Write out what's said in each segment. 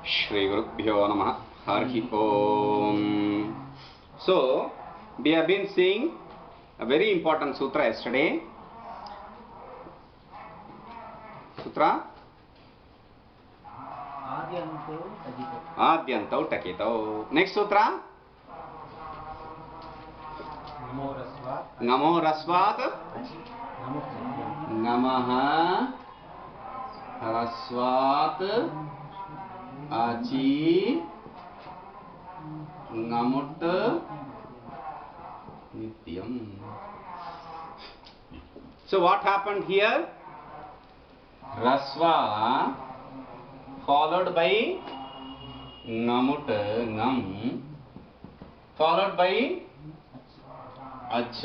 Shri Gurubhyo Namaha Hari Om. So, we have been seeing a very important sutra yesterday. Sutra? Adyantau Takitau. Next sutra? Namo Rasvat. Namaha Rasvat Achi Namut Nityam. So what happened here? Rasva followed by Namut, Nam, followed by Ach.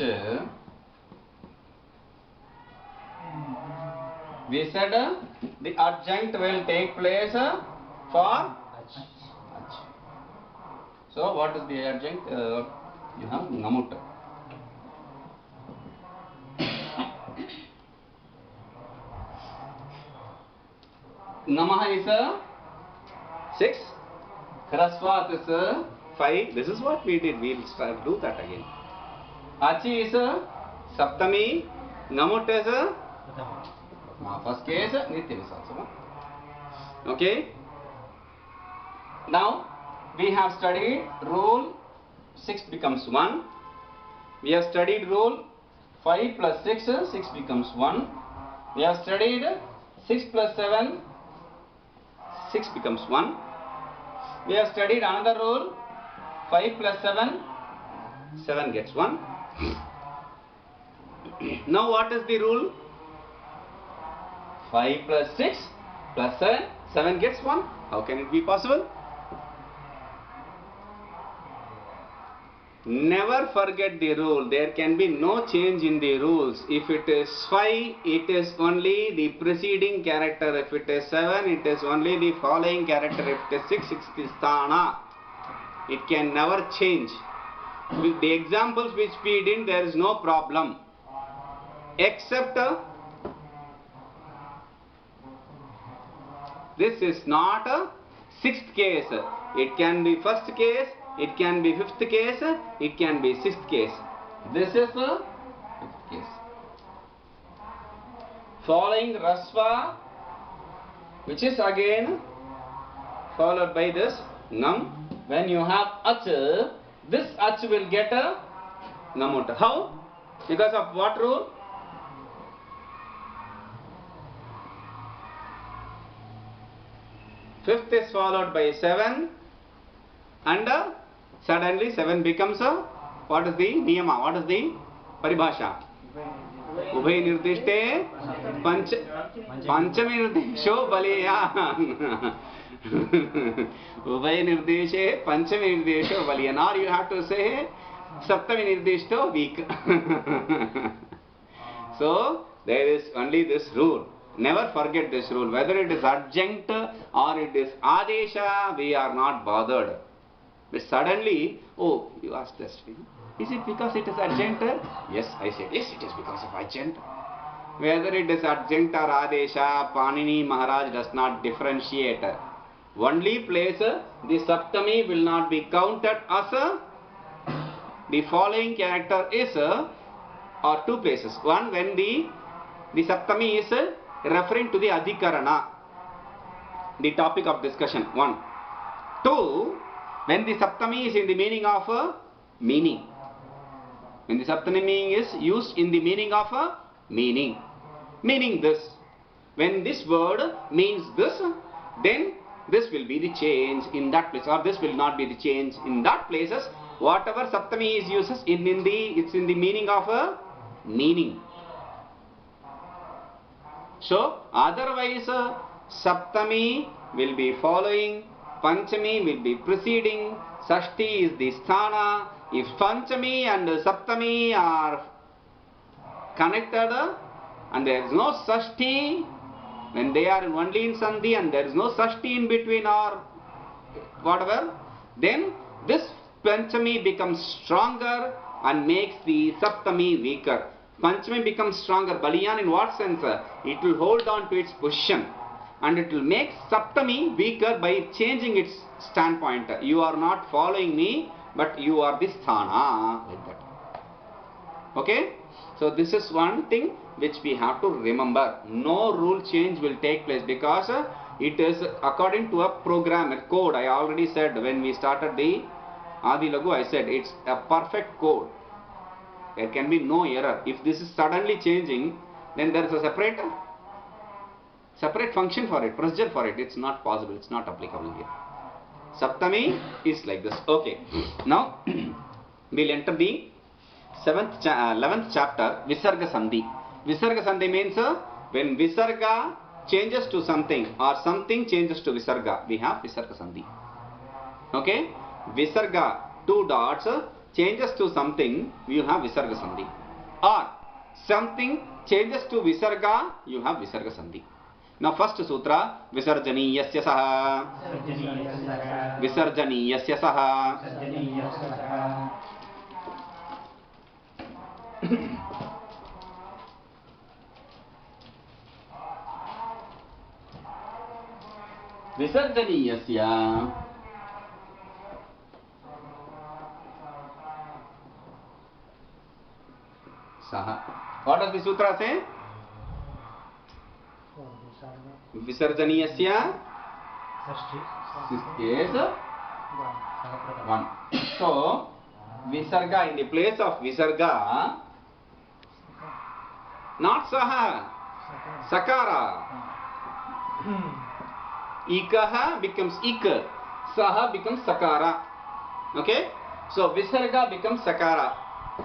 We said the adjunct will take place for Ach. So what is the adjunct? You have Namut. Namaha is 6, Rasvat is 5. This is what we did. We will start do that again. Achi is Saptami. Namut is first case. Nityam is also. Okay. Now we have studied rule 6 becomes 1. We have studied rule 5 plus 6, 6 becomes 1. We have studied 6 plus 7, 6 becomes 1. We have studied another rule 5 plus 7, 7 gets 1. Now what is the rule? 5 plus 6 plus 7, 7 gets 1. How can it be possible? Never forget the rule. There can be no change in the rules. If it is 5, it is only the preceding character. If it is 7, it is only the following character. If it is 6, it's the sthana. It can never change. With the examples which we did, there is no problem. Except this is not a 6th case. It can be 1st case. It can be 5th case, it can be 6th case. This is a 5th case. Following Rasva, which is again followed by this Nam. When you have Ach, this Ach will get a Namut. How? Because of what rule? Fifth is followed by 7 and suddenly 7 becomes a, what is the niyama, what is the paribhasha? Ubhay nirdishte panchami nirdesho baliyan. Ubhay nirdeshe panchami nirdesho baliyan. Or you have to say saptami nirdeshto weak. So there is only this rule. Never forget this rule. Whether it is adjunct or it is adesha, we are not bothered. But suddenly, oh, you asked this. Is it because it is adjunct? Yes, I said, yes, it is because of adjunct. Whether it is adjunct or adesha, Panini Maharaj does not differentiate. Only place, the saptami will not be counted as the following character is, or 2 places. One, when the saptami is referring to the adhikarana, the topic of discussion. 1. 2, when the saptami is in the meaning of a meaning. When the saptami is used in the meaning of a meaning. Meaning this. When this word means this, then this will be the change in that place, or this will not be the change in that places. Whatever saptami is used it's in the meaning of a meaning. So otherwise saptami will be following, Panchami will be preceding, Sashti is the sthana. If Panchami and Saptami are connected and there is no Sashti, when they are only in Sandhi and there is no Sashti in between or whatever, then this Panchami becomes stronger and makes the Saptami weaker. Panchami becomes stronger. Baliyan in what sense? It will hold on to its position. and it will make Saptami weaker by changing its standpoint. You are not following me, but you are the Sthana, like that. Okay? So this is one thing which we have to remember. No rule change will take place because it is according to a program, a code. I already said when we started the Adi Lagu, I said it's a perfect code. There can be no error. If this is suddenly changing, then there is a separate function for it, procedure for it. It's not possible. It's not applicable here. Saptami is like this. Okay. Now we'll enter the 11th chapter, Visarga Sandhi. Visarga Sandhi means when Visarga changes to something or something changes to Visarga, we have Visarga Sandhi. Okay? Visarga, 2 dots, changes to something, you have Visarga Sandhi. Or something changes to Visarga, you have Visarga Sandhi. Now first sutra, Visarjaniyasya saha. Visarjaniyasya saha. Visarjaniyasya saha. What does the sutra say? Visarjaniyasya is 1. So Visarga, in the place of Visarga, not Saha, Sakara. Ikaha becomes Ik, Saha becomes Sakara. Okay? So Visarga becomes Sakara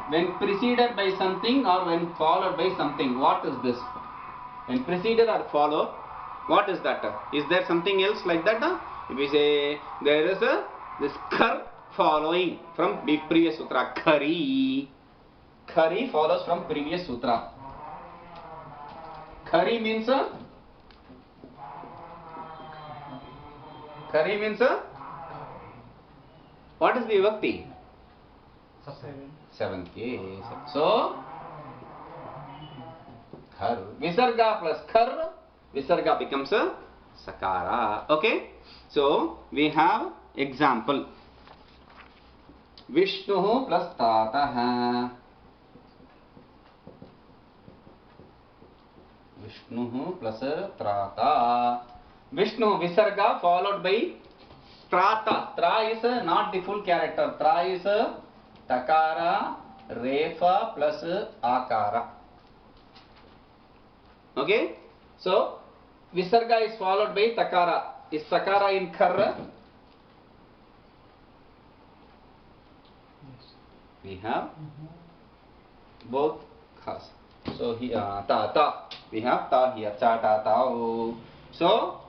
when preceded by something or when followed by something. What is this? When preceded or followed, what is that? Is there something else like that? If we say there is this Kar following from the previous sutra, Khari. Khari follows from previous sutra. Khari means what is the vibhakti? 7th case. So Khar. Visarga plus Khar, Visarga becomes a Sakara. Okay? So we have example. Vishnu plus Tatah. Vishnu plus Trata. Vishnu, Visarga followed by Trata. Tra is not the full character. Tra is Takara, Refa plus Akara. Okay? So Visarga is followed by Takara. Is Takara in Khar? We have both khas. So here ta ta. We have ta here. Cha ta tao. So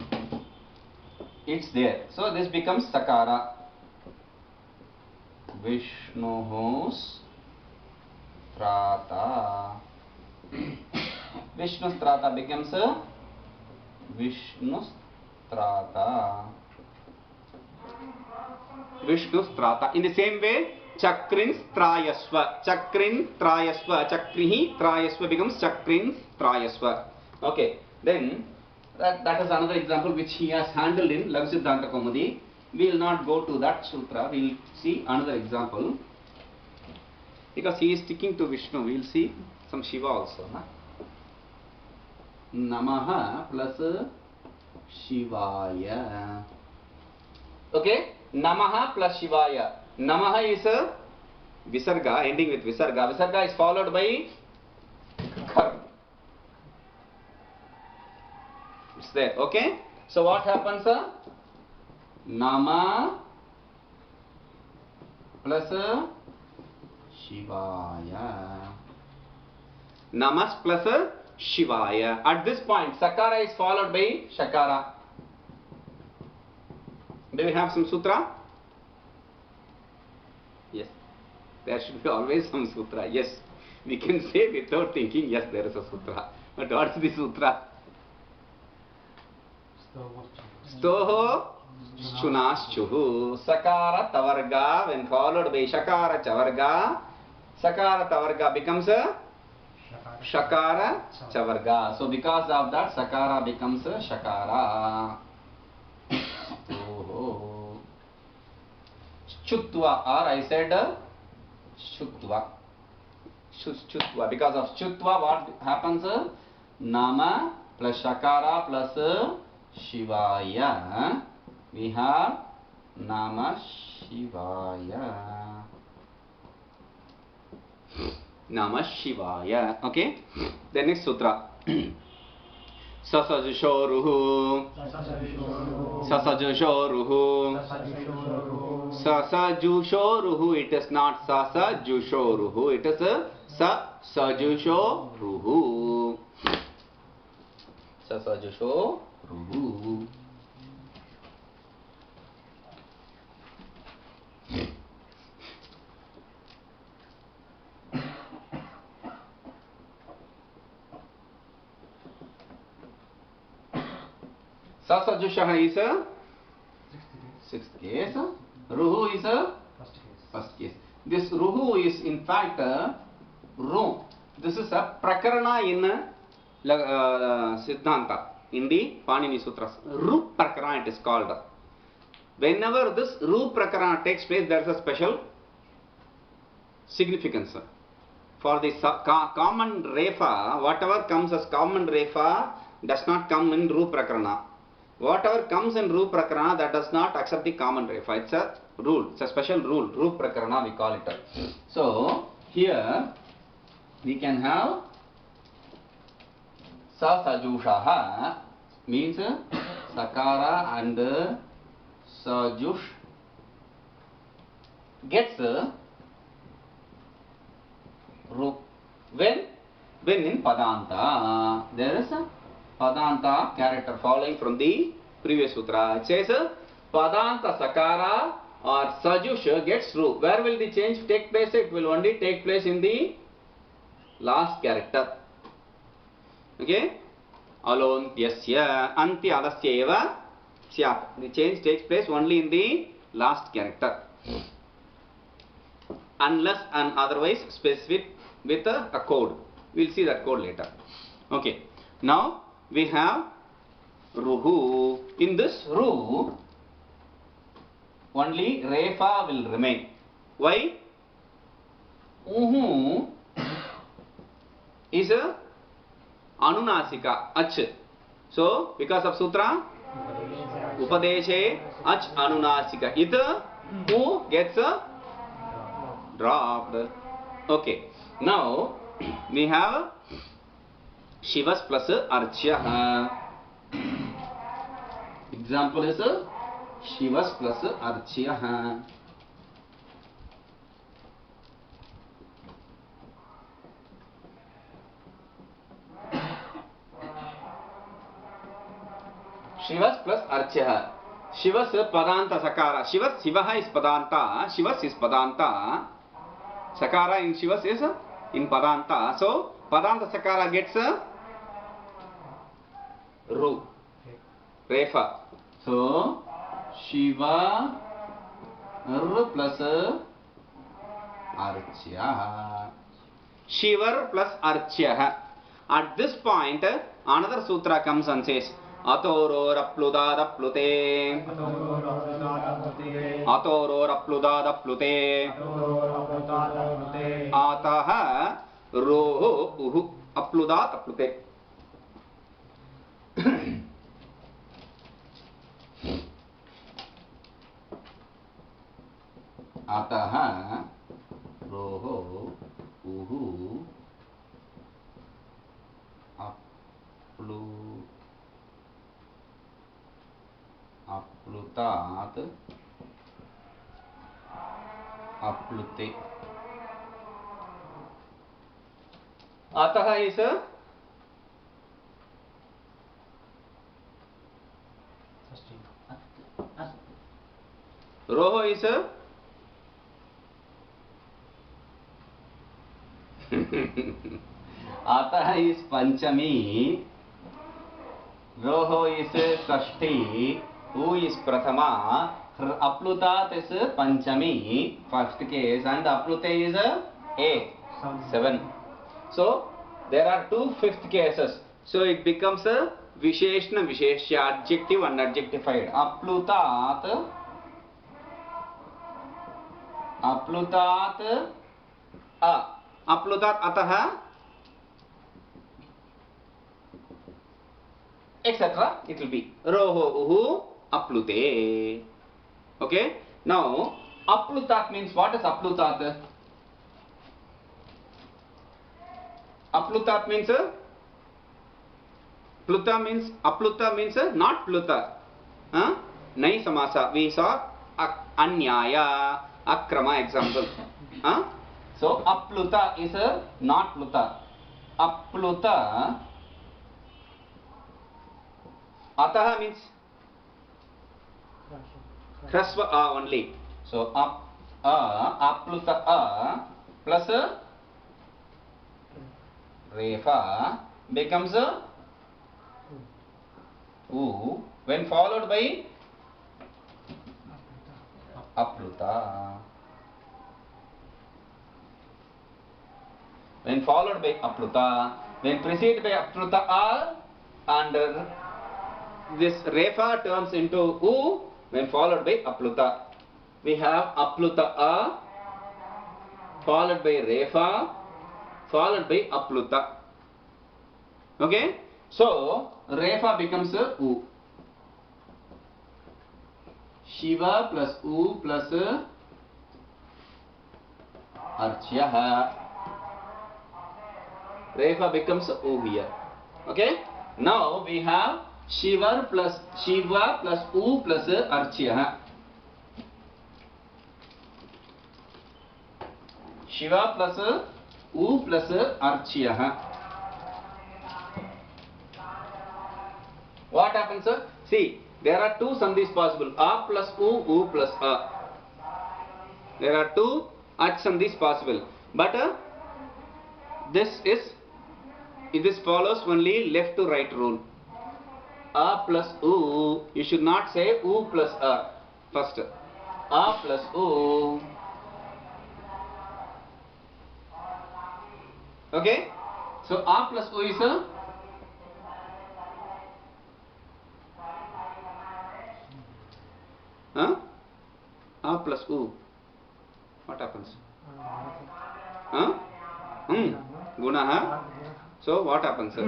it's there. So this becomes Sakara. Vishnu's Strata. Vishnu Strata becomes Vishnu Strata. Vishnu Strata. In the same way, Chakrin Trayasva. Chakrin Trayasva. Chakrihi Trayasva becomes Chakrin Trayasva. Okay. Then that is another example which he has handled in Lagu Siddhanta Kaumudi. We will not go to that sutra. We will see another example. Because he is sticking to Vishnu. We will see some Shiva also. Namaha plus Shivaya. Okay? Namaha plus Shivaya. Namaha is a Visarga, ending with Visarga. Visarga is followed by Khar. It's there. Okay? So what happens? Nama plus Shivaya. Namas plus Shivaya. At this point, Sakara is followed by Shakara. Do we have some sutra? Yes. There should be always some sutra. Yes. We can say without thinking, yes, there is a sutra. But what is the sutra? Stoho Shunaschuhu. Sakara Tavarga, when followed by Shakara Chavarga, Sakara Tavarga becomes a Shakara Chavarga. So because of that, Sakara becomes Shakara. Oh. Chutva, or I said Shutva. Chutva. Because of Chutva, what happens? Nama plus Shakara plus Shivaya. We have Nama Shivaya. Nama Shivaya. Okay. The next sutra. Sasajushoruhu. Sasajushoruhu. Sasajushoruhu. It is not Sasajushoruhu. It is Sasajushoruhu. Sasajushoruhu. Sasajushaha is a sixth case. Ruhu is a first case. This Ruhu is in fact Ru. This is a Prakarana in Siddhanta, in the Panini Sutras. Ru Prakarana it is called. Whenever this Ru Prakarana takes place, there is a special significance. For the common Refa, whatever comes as common Refa does not come in Ru Prakarana. Whatever comes in Ru Prakarana, that does not accept the common Refa. It's a rule. It's a special rule. Ru Prakarana we call it. So here we can have Sasajushaha means Sakara and Sajush gets Ru. When in Padanta, there is a Padanta character following from the previous sutra. It says Padanta Sakara or Sajush gets Ru. Where will the change take place? It will only take place in the last character. Okay? Alontyasya anti alasya eva syat. The change takes place only in the last character. Unless and otherwise specific with a code. We will see that code later. Okay. Now we have Ruhu. In this Ru, only Refa will remain. Why? Uhu is a Anunasika, Ach. So, because of Sutra, Upadeshe, Ach Anunasika. Ita, U gets dropped. Okay. Now, we have Shivas plus Archya. Example is Shivas plus Archya. Shivas plus Archya. Shivas Padanta Sakara. Shivaha is Padanta. Shivas is Padanta. Sakara in Shivas is in Padanta. So Padanta Sakara gets Ru. Refa. So Shiva R plus Archya. Shivar plus Archya. At this point, another sutra comes and says Atoro Rapluda Raplute. Atoro Rapluda Raplute. Ataha Roho Uhu Apluda Aplute. Ataha Roho Uhu Aplutat Aplute. Ataha is Roho is Ataha is Panchami. Roho is Shashti. Who is Prathama? Aplutat is Panchami, first case, and Aplute is 8, 7. So There are two fifth cases. So it becomes a Visheshna Visheshya, adjective and adjectified. Aplutat, aplutat, aplutat atah, etc. It will be roho uhu aplute. Okay. Now aplutat means, what is aplutat? Aplutat means apluta means not pluta. Nai samasa. We saw anyaya, akrama example. So apluta is not pluta. Apluta. Ataha means hrasva a only. So apluta a plus refa becomes u when followed by apluta. When followed by apluta, when preceded by apluta a, and this refa turns into u when followed by apluta. We have apluta a followed by refa followed by apluta. Okay? So refa becomes u. Shiva plus u plus archyaha. Refa becomes u here. Okay? Now we have Shiva plus u plus archyaha. Shiva plus u plus archyaha. What happens, sir? See, there are two sandhis possible. A plus u plus a. There are two ach sandhis possible. But this follows only left to right rule. A plus u. You should not say u plus a first. A plus u. Okay? So a plus u is a a plus u. What happens? Gunaha. So what happens, sir?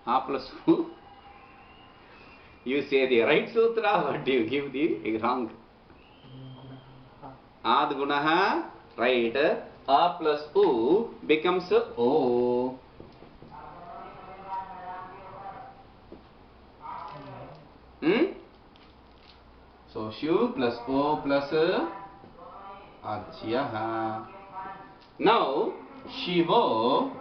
A plus u. You say the right sutra, but you give the wrong. Ad gunaha, right. A plus u becomes o. So Shiv plus O plus Archyaha. Now Shivo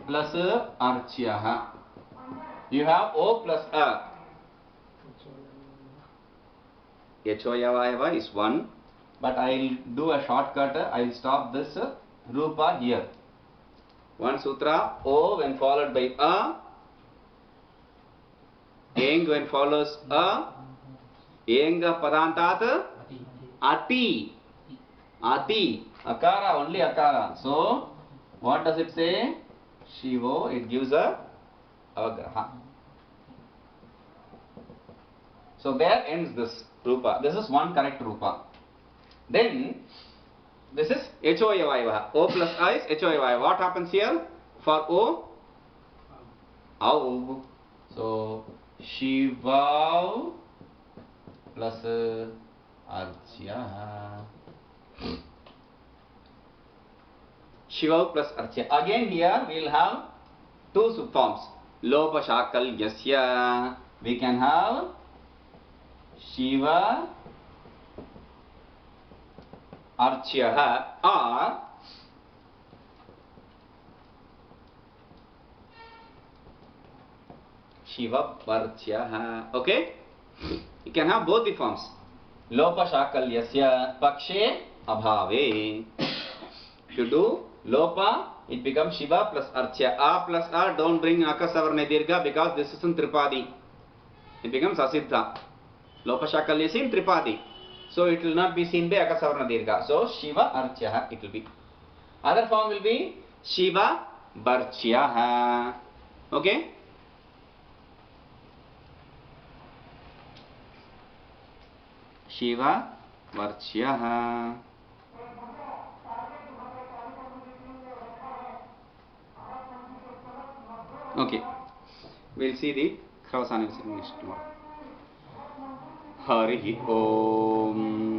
plus Archyaha. You have O plus A. Yachoyavayava is 1. But I will do a shortcut. I will stop this Rupa here. One sutra. O when followed by A. Eng when follows a. Enga padantat ati. Ati. Akara, only akara. So what does it say? Shivo, it gives a avagraha. So there ends this rupa. This is one correct rupa. Then this is Hoyavaiva. O plus A is Hoyavaiva. What happens here? For O? Au. So Shiva plus Archya. Shiva plus Archya. Again here we will have two subforms. Lopa Shakal Yasya. We can have Shiva Archya or Shiva Parchyaha. Okay? You can have both the forms. Lopa Shakalyasya Pakshe Abhave. If you do Lopa, it becomes Shiva plus Archya. A plus A, don't bring Akasavarna Dirgha because this is in Tripadi. It becomes Asiddha. Lopa Shakalyasya in Tripadi. So it will not be seen by Akasavarna Dirgha. So Shiva Archyaha it will be. Other form will be Shiva Varchyaha. Okay? Shiva Varchyaha. Okay. We'll see the Kravasana next tomorrow. Hari Om.